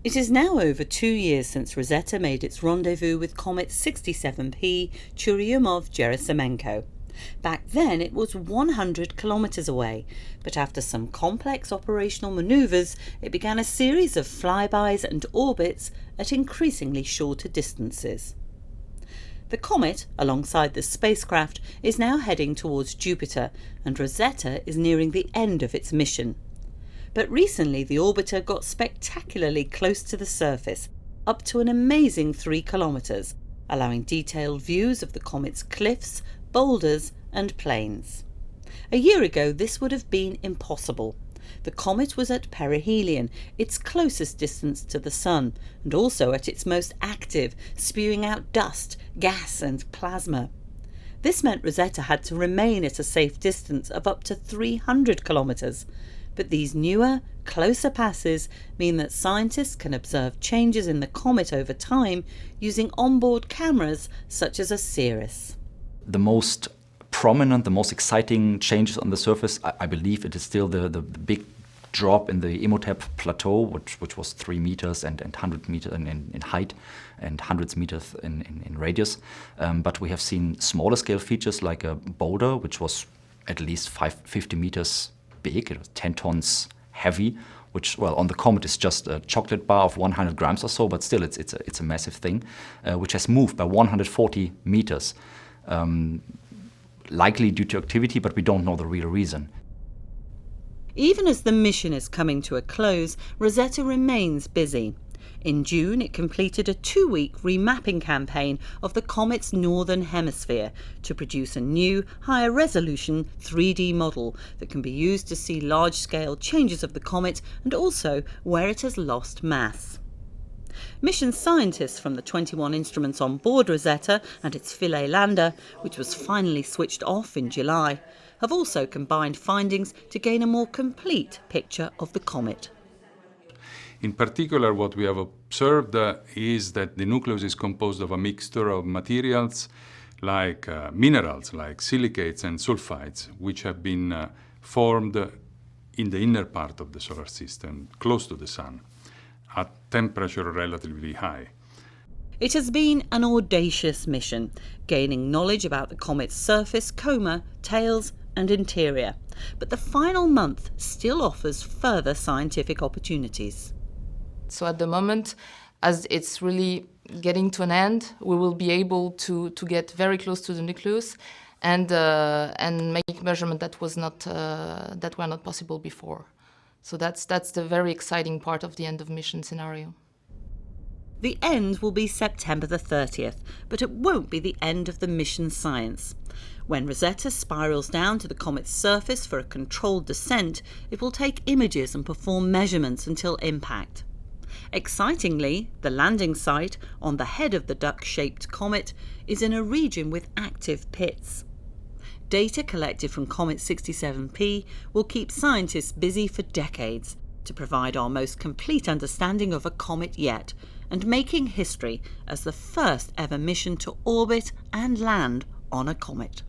It is now over 2 years since Rosetta made its rendezvous with comet 67P Churyumov-Gerasimenko. Back then it was 100 kilometres away, but after some complex operational manoeuvres it began a series of flybys and orbits at increasingly shorter distances. The comet, alongside the spacecraft, is now heading towards Jupiter, and Rosetta is nearing the end of its mission. But recently the orbiter got spectacularly close to the surface, up to an amazing 3 kilometres, allowing detailed views of the comet's cliffs, boulders and plains. A year ago this would have been impossible. The comet was at perihelion, its closest distance to the Sun, and also at its most active, spewing out dust, gas and plasma. This meant Rosetta had to remain at a safe distance of up to 300 kilometres. But these newer, closer passes mean that scientists can observe changes in the comet over time using onboard cameras such as a Ceres. The most prominent, the most exciting changes on the surface, I believe it is still the big drop in the Imhotep plateau, which was 3 meters and 100 meters in height and hundreds meters in radius. But we have seen smaller scale features like a boulder, which was at least 50 meters big, it was 10 tons heavy, which, well, on the comet is just a chocolate bar of 100 grams or so, but still it's a massive thing, which has moved by 140 meters. Likely due to activity, but we don't know the real reason. Even as the mission is coming to a close, Rosetta remains busy. In June, it completed a 2-week remapping campaign of the comet's northern hemisphere to produce a new, higher resolution 3D model that can be used to see large-scale changes of the comet and also where it has lost mass. Mission scientists from the 21 instruments on board Rosetta and its Philae lander, which was finally switched off in July, have also combined findings to gain a more complete picture of the comet. In particular, what we have observed is that the nucleus is composed of a mixture of materials like minerals, like silicates and sulfides, which have been formed in the inner part of the solar system, close to the Sun, at temperature relatively high. It has been an audacious mission, gaining knowledge about the comet's surface, coma, tails and interior. But the final month still offers further scientific opportunities. So at the moment, as it's really getting to an end, we will be able to get very close to the nucleus and make measurements that were not possible before. So that's the very exciting part of the end of mission scenario. The end will be September the 30th, but it won't be the end of the mission science. When Rosetta spirals down to the comet's surface for a controlled descent, it will take images and perform measurements until impact. Excitingly, the landing site on the head of the duck-shaped comet is in a region with active pits. Data collected from Comet 67P will keep scientists busy for decades to provide our most complete understanding of a comet yet, and making history as the first ever mission to orbit and land on a comet.